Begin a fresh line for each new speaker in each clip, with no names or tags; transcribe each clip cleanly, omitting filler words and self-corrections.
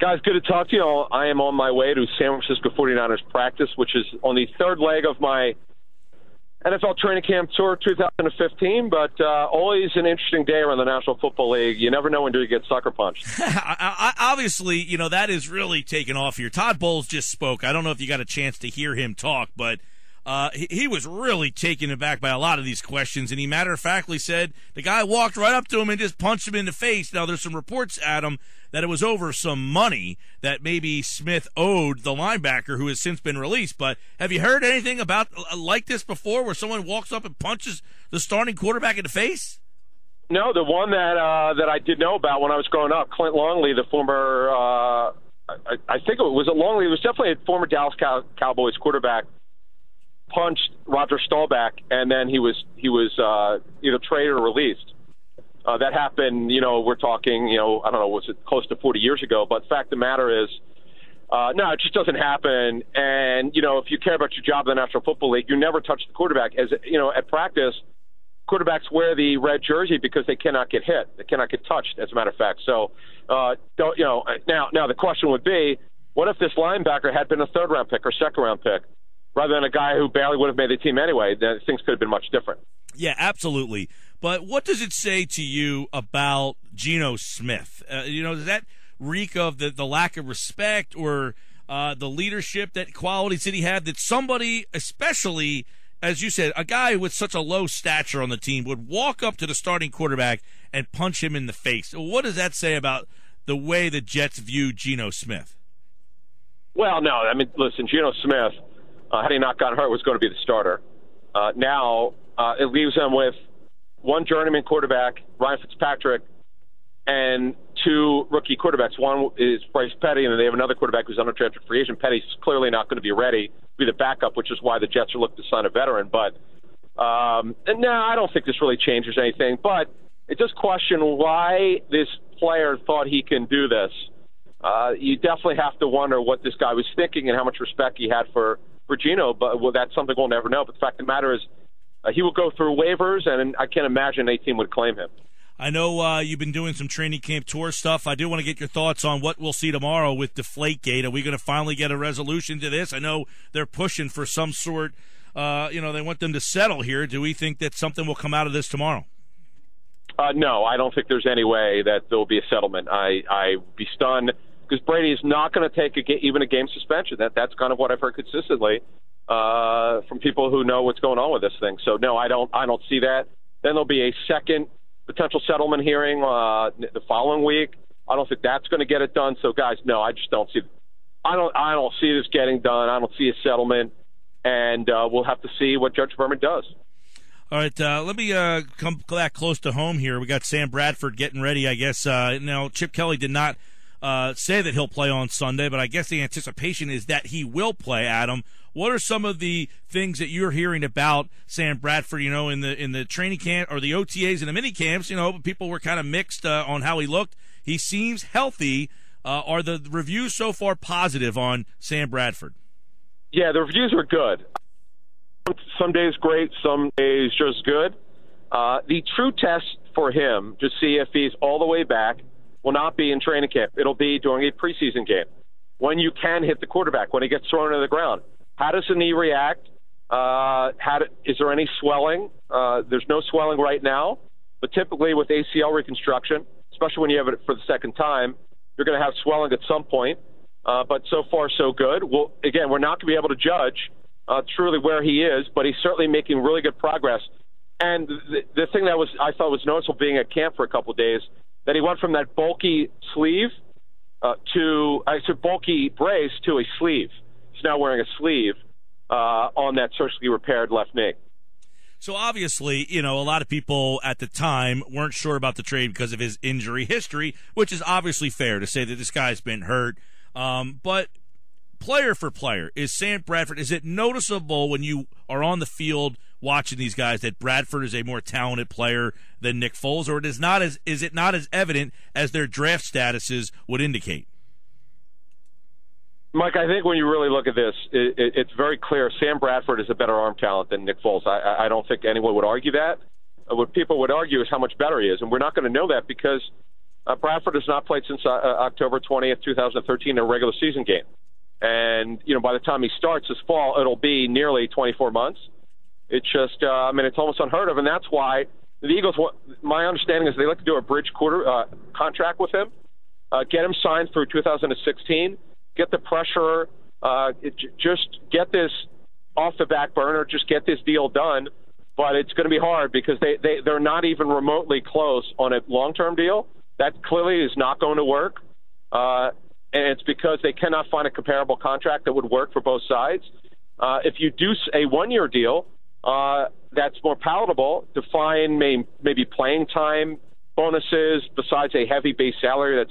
Guys, good to talk to you. I am on my way to San Francisco 49ers practice, which is on the third leg of my NFL training camp tour 2015, but always an interesting day around the National Football League. You never know until you get sucker punched.
Obviously, that is really taken off here. Todd Bowles just spoke. I don't know if you got a chance to hear him talk, but he was really taken aback by a lot of these questions, and he matter-of-factly said the guy walked right up to him and just punched him in the face. Now, there's some reports, Adam, that it was over some money that maybe Smith owed the linebacker who has since been released. But have you heard anything about like this before where someone walks up and punches the starting quarterback in the face?
No, the one that I did know about when I was growing up, Clint Longley, the former I think it was Longley. It was definitely a former Dallas Cowboys quarterback, punched Roger Staubach, and then he was either traded or released. That happened, we're talking, I don't know, was it close to 40 years ago? But the fact of the matter is, no, it just doesn't happen. And, if you care about your job in the National Football League, you never touch the quarterback. As at practice, quarterbacks wear the red jersey because they cannot get hit. They cannot get touched, as a matter of fact. So, now the question would be, what if this linebacker had been a third-round pick or second-round pick rather than a guy who barely would have made the team anyway? Then things could have been much different.
Yeah, absolutely. But what does it say to you about Geno Smith? Does that reek of the lack of respect or the leadership, that qualities that he had, that somebody, especially, as you said, a guy with such a low stature on the team would walk up to the starting quarterback and punch him in the face? What does that say about the way the Jets view Geno Smith?
Well, no. I mean, listen, Geno Smith, had he not gotten hurt, was going to be the starter. Now it leaves him with one journeyman quarterback, Ryan Fitzpatrick, and two rookie quarterbacks. One is Bryce Petty, and then they have another quarterback who's undrafted free agent. Petty's clearly not going to be ready to be the backup, which is why the Jets are looking to sign a veteran. But no, I don't think this really changes anything. But it does question why this player thought he can do this. You definitely have to wonder what this guy was thinking and how much respect he had for Geno. But that's something we'll never know. But the fact of the matter is, he will go through waivers, and I can't imagine a team would claim him.
I know you've been doing some training camp tour stuff. I do want to get your thoughts on what we'll see tomorrow with Deflategate. Are we going to finally get a resolution to this? I know they're pushing for some sort, they want them to settle here. Do we think that something will come out of this tomorrow?
No, I don't think there's any way that there will be a settlement. I'd be stunned because Brady is not going to take even a game suspension. That's kind of what I've heard consistently from people who know what's going on with this thing. So no, I don't see that. Then there'll be a second potential settlement hearing the following week. I don't think that's going to get it done. So guys, no, I just don't see. I don't see this getting done. I don't see a settlement, and we'll have to see what Judge Berman does.
All right, let me come back close to home here. We got Sam Bradford getting ready, I guess. Now, Chip Kelly did not say that he'll play on Sunday, but I guess the anticipation is that he will play, Adam. What are some of the things that you're hearing about Sam Bradford, in the training camp or the OTAs and the mini camps? People were kind of mixed on how he looked. He seems healthy. Are the reviews so far positive on Sam Bradford?
Yeah, the reviews are good. Some days great, some days just good. The true test for him to see if he's all the way back will not be in training camp. It'll be during a preseason game when you can hit the quarterback, when he gets thrown to the ground. How does the knee react? Is there any swelling? There's no swelling right now, but typically with ACL reconstruction, especially when you have it for the second time, you're going to have swelling at some point. But so far, so good. Well, again, we're not going to be able to judge truly where he is, but he's certainly making really good progress. And the thing that I thought was noticeable being at camp for a couple of days, that he went from that bulky sleeve bulky brace to a sleeve. He's now wearing a sleeve on that surgically repaired left knee.
So obviously, a lot of people at the time weren't sure about the trade because of his injury history, which is obviously fair to say that this guy's been hurt. But player for player, is Sam Bradford, is it noticeable when you are on the field watching these guys that Bradford is a more talented player than Nick Foles, or is it not as evident as their draft statuses would indicate?
Mike, I think when you really look at this, it's very clear Sam Bradford is a better arm talent than Nick Foles. I don't think anyone would argue that. What people would argue is how much better he is, and we're not going to know that because Bradford has not played since October 20th, 2013, a regular season game. And, by the time he starts this fall, it'll be nearly 24 months. It's just, it's almost unheard of. And that's why the Eagles, my understanding is they like to do a bridge contract with him, get him signed through 2016, get the pressure, just get this off the back burner, just get this deal done. But it's going to be hard because they're not even remotely close on a long-term deal. That clearly is not going to work. And it's because they cannot find a comparable contract that would work for both sides. If you do a one-year deal, that's more palatable, define maybe playing time bonuses besides a heavy base salary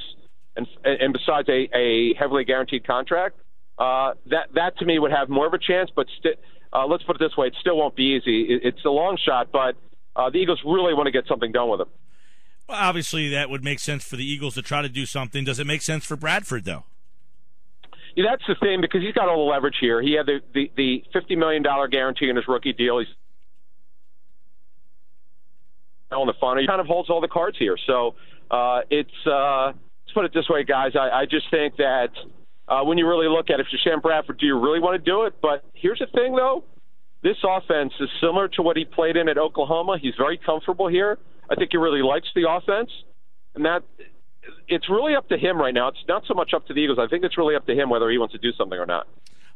and besides a heavily guaranteed contract. That to me would have more of a chance, but let's put it this way, it still won't be easy. It's a long shot, but the Eagles really want to get something done with him.
Well, obviously that would make sense for the Eagles to try to do something. Does it make sense for Bradford, though?
Yeah, that's the thing, because he's got all the leverage here. He had the $50 million guarantee in his rookie deal. He's on the fun. He kind of holds all the cards here. So let's put it this way, guys. I just think that when you really look at it, if you're Sam Bradford, do you really want to do it? But here's the thing, though. This offense is similar to what he played in at Oklahoma. He's very comfortable here. I think he really likes the offense. And that it's really up to him right now. It's not so much up to the Eagles. I think it's really up to him whether he wants to do something or not.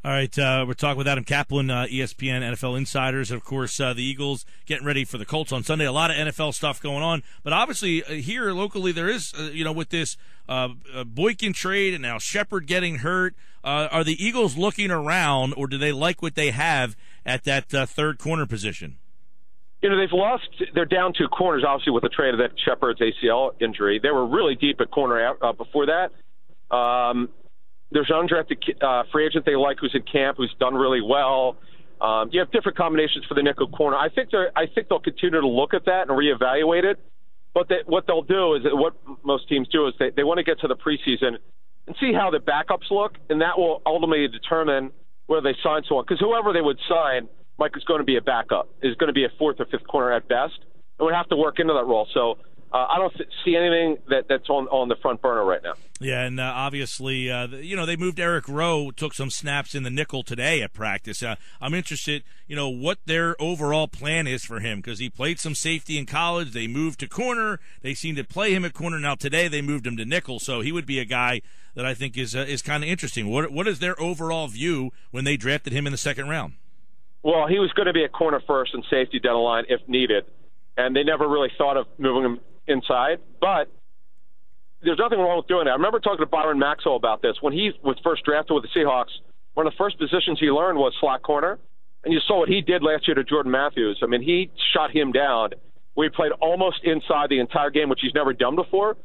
All right, we're talking with Adam Kaplan, ESPN NFL Insiders. Of course, the Eagles getting ready for the Colts on Sunday. A lot of NFL stuff going on. But obviously, here locally, there is, with this Boykin trade and now Shepard getting hurt, are the Eagles looking around, or do they like what they have at that third corner position?
They've lost. They're down 2 corners, obviously, with the trade of that Shepard's ACL injury. They were really deep at corner before that. There's an undrafted free agent they like who's in camp, who's done really well. You have different combinations for the nickel corner. I think they'll continue to look at that and reevaluate it. But what they'll do is what most teams do is they want to get to the preseason and see how the backups look, and that will ultimately determine whether they sign someone. Because whoever they would sign, Mike, is going to be a backup, is going to be a 4th or 5th corner at best, and would have to work into that role. So I don't see anything that's on the front burner right now.
Yeah, and obviously, they moved Eric Rowe, took some snaps in the nickel today at practice. I'm interested, what their overall plan is for him, because he played some safety in college. They moved to corner. They seem to play him at corner. Now today they moved him to nickel, so he would be a guy that I think is kind of interesting. What is their overall view when they drafted him in the second round?
Well, he was going to be a corner first and safety down the line if needed, and they never really thought of moving him inside. But there's nothing wrong with doing that. I remember talking to Byron Maxwell about this. When he was first drafted with the Seahawks, one of the first positions he learned was slot corner, and you saw what he did last year to Jordan Matthews. I mean, he shut him down. We played almost inside the entire game, which he's never done before,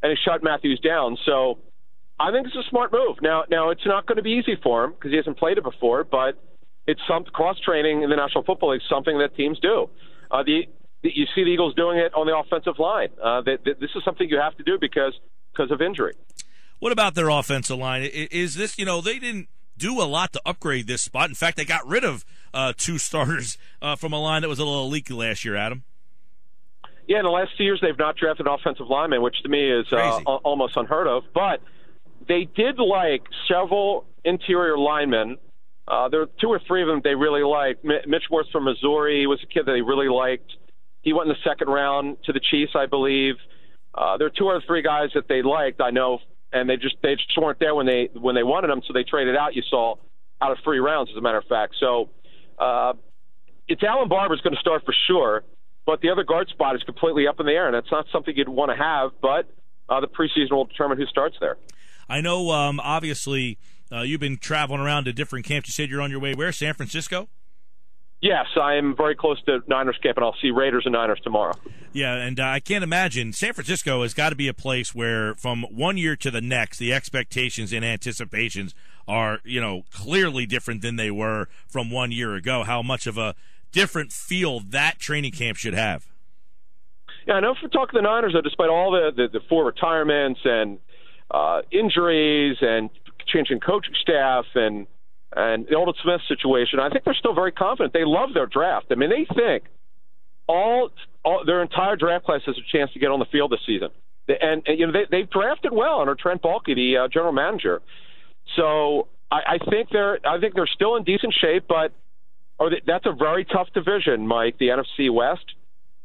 and he shut Matthews down. So I think it's a smart move. Now it's not going to be easy for him because he hasn't played it before, but it's some cross-training in the National Football League, something that teams do. You see the Eagles doing it on the offensive line. This is something you have to do because of injury.
What about their offensive line? Is this, they didn't do a lot to upgrade this spot. In fact, they got rid of 2 starters from a line that was a little leaky last year, Adam.
Yeah, in the last 2 years, they've not drafted an offensive lineman, which to me is almost unheard of. But they did like several interior linemen. There are 2 or 3 of them they really liked. Mitch Morse from Missouri was a kid that they really liked. He went in the second round to the Chiefs, I believe. There are 2 or 3 guys that they liked, I know, and they just weren't there when they wanted them, so they traded out. You saw out of 3 rounds, as a matter of fact. So it's Alan Barber's going to start for sure, but the other guard spot is completely up in the air, and that's not something you'd want to have. But the preseason will determine who starts there.
I know, obviously, you've been traveling around to different camps. You said you're on your way where? San Francisco?
Yes, I am very close to Niners camp, and I'll see Raiders and Niners tomorrow.
Yeah, and I can't imagine. San Francisco has got to be a place where from one year to the next, the expectations and anticipations are, clearly different than they were from 1 year ago. How much of a different feel that training camp should have.
Yeah, I know for talking to the Niners, despite all the 4 retirements and injuries and changing coaching staff and the Aldon Smith situation, I think they're still very confident. They love their draft. I mean, they think all their entire draft class has a chance to get on the field this season. And they've drafted well under Trent Baalke, the general manager. So I think they're still in decent shape, but that's a very tough division, Mike, the NFC West.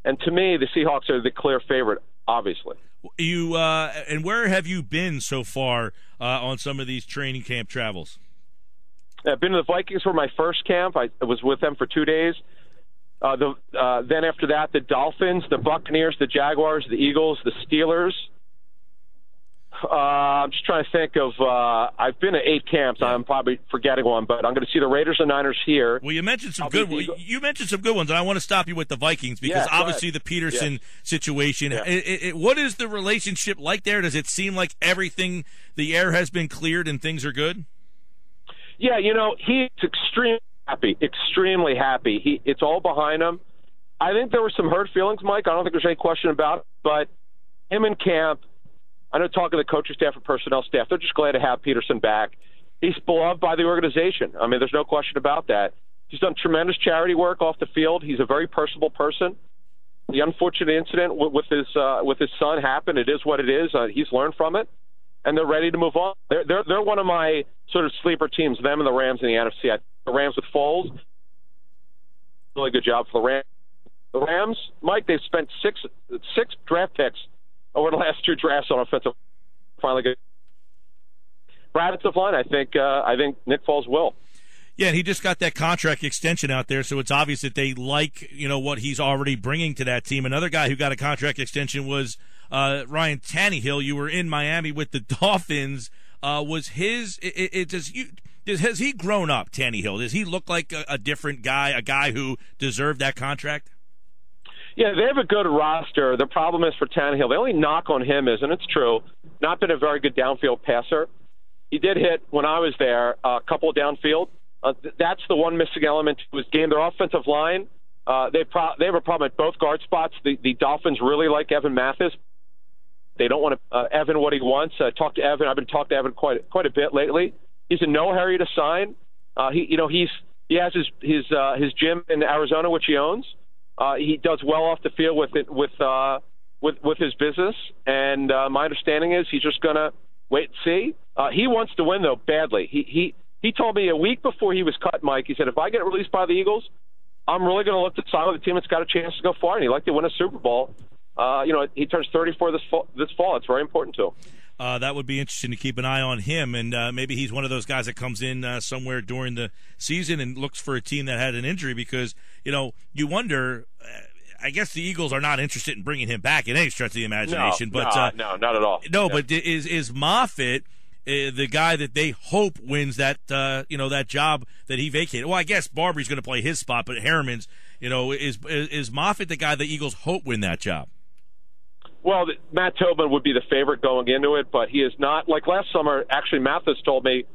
And to me, the Seahawks are the clear favorite, obviously.
You and where have you been so far on some of these training camp travels?
I've been to the Vikings for my first camp. I was with them for 2 days. Then after that, the Dolphins, the Buccaneers, the Jaguars, the Eagles, the Steelers. I'm just trying to think of. I've been to 8 camps. I'm probably forgetting one, but I'm going to see the Raiders and Niners here.
Well, you mentioned some good ones. You mentioned some good ones, and I want to stop you with the Vikings because obviously the Peterson situation. Yeah. What is the relationship like there? Does it seem like everything, the air has been cleared and things are good?
Yeah, he's extremely happy. It's all behind him. I think there were some hurt feelings, Mike. I don't think there's any question about it. But him in camp, I know talking to the coaching staff and personnel staff, they're just glad to have Peterson back. He's beloved by the organization. I mean, there's no question about that. He's done tremendous charity work off the field. He's a very personable person. The unfortunate incident with his son happened. It is what it is. He's learned from it, and they're ready to move on. They're one of my sort of sleeper teams, them and the Rams in the NFC. The Rams with Foles, really good job for the Rams. The Rams, Mike, they've spent six draft picks over the last 2 drafts on offensive. Finally good. Offensive line, I think Nick Foles will.
Yeah, and he just got that contract extension out there, so it's obvious that they like what he's already bringing to that team. Another guy who got a contract extension was Ryan Tannehill. You were in Miami with the Dolphins. Was his? Has he grown up, Tannehill? Does he look like a different guy, a guy who deserved that contract?
Yeah, they have a good roster. The problem is for Tannehill, the only knock on him is, and it's true, not been a very good downfield passer. He did hit, when I was there, a couple downfield. That's the one missing element to his game. Their offensive line, they have a problem at both guard spots. The Dolphins really like Evan Mathis. They don't want to Evan what he wants. Talk to Evan. I've been talking to Evan quite a bit lately. He's in no hurry to sign. He has his gym in Arizona, which he owns. He does well off the field with his business, and my understanding is he's just going to wait and see. He wants to win though badly. He told me a week before he was cut, Mike. He said, if I get released by the Eagles, I'm really going to look to sign with a team that's got a chance to go far, and he'd like to win a Super Bowl. He turns 34 this fall. It's very important to him.
That would be interesting to keep an eye on him, and maybe he's one of those guys that comes in somewhere during the season and looks for a team that had an injury because, you wonder I guess the Eagles are not interested in bringing him back in any stretch of the imagination.
No, not at all.
No, but is Moffitt the guy that they hope wins that that job that he vacated? Well, I guess Barbery's going to play his spot, but Harriman's, is Moffitt the guy the Eagles hope win that job?
Well, Matt Tobin would be the favorite going into it, but he is not. Like last summer, actually, Mathis told me,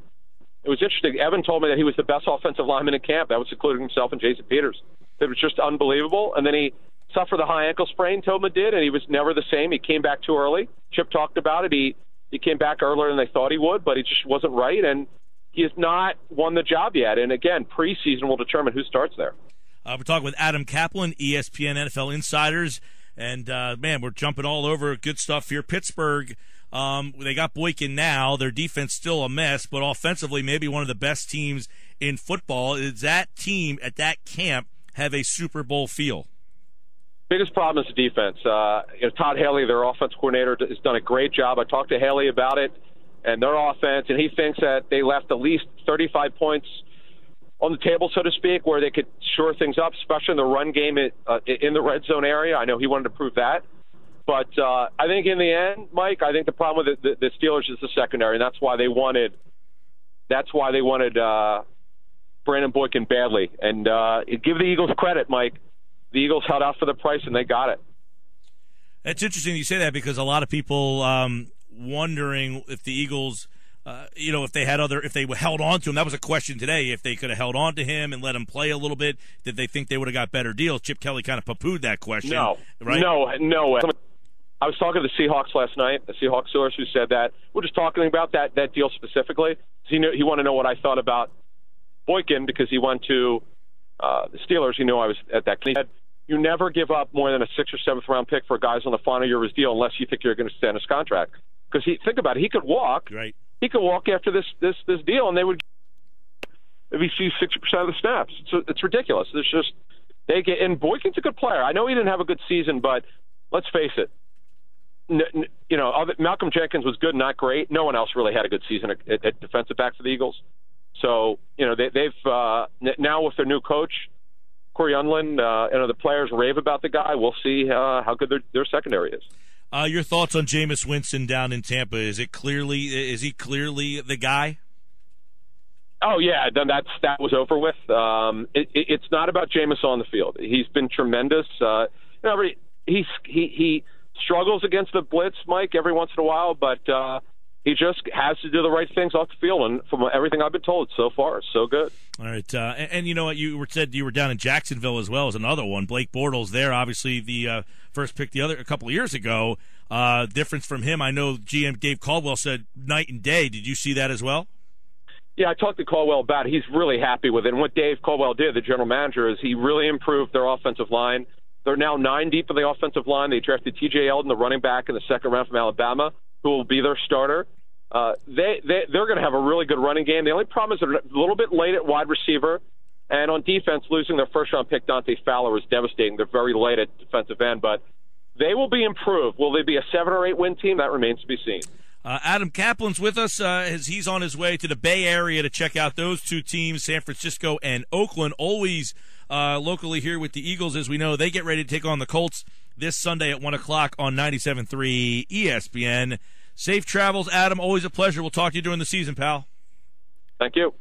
it was interesting, Evan told me that he was the best offensive lineman in camp. That was including himself and Jason Peters. It was just unbelievable. And then he suffered a high ankle sprain, Tobin did, and he was never the same. He came back too early. Chip talked about it. He came back earlier than they thought he would, but he just wasn't right, and he has not won the job yet. And again, preseason will determine who starts there.
We're talking with Adam Kaplan, ESPN NFL Insiders. And, man, we're jumping all over good stuff here. Pittsburgh, they got Boykin now. Their defense still a mess, but offensively maybe one of the best teams in football. Does that team at that camp have a Super Bowl feel?
Biggest problem is the defense. Todd Haley, their offense coordinator, has done a great job. I talked to Haley about it and their offense, and he thinks that they left at least 35 points on the table, so to speak, where they could shore things up, especially in the run game in the red zone area. I know he wanted to prove that. But I think in the end, Mike, I think the problem with the Steelers is the secondary, and that's why they wanted Brandon Boykin badly. And give the Eagles credit, Mike. The Eagles held out for the price, and they got it.
It's interesting you say that because a lot of people wondering if the Eagles – if they held on to him. That was a question today. If they could have held on to him and let him play a little bit, did they think they would have got better deals? Chip Kelly kind of poo-pooed that question.
No,
right?
No way. I was talking to the Seahawks last night, the Seahawks source who said that. We're just talking about that deal specifically. He wanted to know what I thought about Boykin because he went to the Steelers. He knew I was at that. He said, you never give up more than a 6th or 7th round pick for guys on the final year of his deal unless you think you're going to extend his contract. Because think about it, he could walk.
Right.
He could walk after this deal, and they would if he sees 60% of the snaps. It's ridiculous. There's just and Boykin's a good player. I know he didn't have a good season, but let's face it. Malcolm Jenkins was good, not great. No one else really had a good season at defensive back for the Eagles. So they've now with their new coach, Corey Unlin, the players rave about the guy. We'll see how good their secondary is.
Your thoughts on Jameis Winston down in Tampa? Is he clearly the guy?
Oh yeah, then that was over with. It's not about Jameis on the field. He's been tremendous. He struggles against the blitz, Mike, every once in a while, but he just has to do the right things off the field. And from everything I've been told so far, it's so good.
All right, and you know what? You said you were down in Jacksonville as well as another one. Blake Bortles there, obviously the first pick a couple of years ago. Difference from him, I know GM Dave Caldwell said night and day. Did you see that as well?
Yeah, I talked to Caldwell about it. He's really happy with it. And what Dave Caldwell did, the general manager, is he really improved their offensive line. They're now 9 deep in the offensive line. They drafted T.J. Eldon, the running back, in the 2nd round from Alabama, who will be their starter. They're going to have a really good running game. The only problem is they're a little bit late at wide receiver. And on defense, losing their first-round pick, Dante Fowler, was devastating. They're very late at defensive end. But they will be improved. Will they be a 7 or 8 win team? That remains to be seen.
Adam Kaplan's with us as he's on his way to the Bay Area to check out those two teams, San Francisco and Oakland, always locally here with the Eagles. As we know, they get ready to take on the Colts this Sunday at 1 o'clock on 97.3 ESPN. Safe travels, Adam. Always a pleasure. We'll talk to you during the season, pal.
Thank you.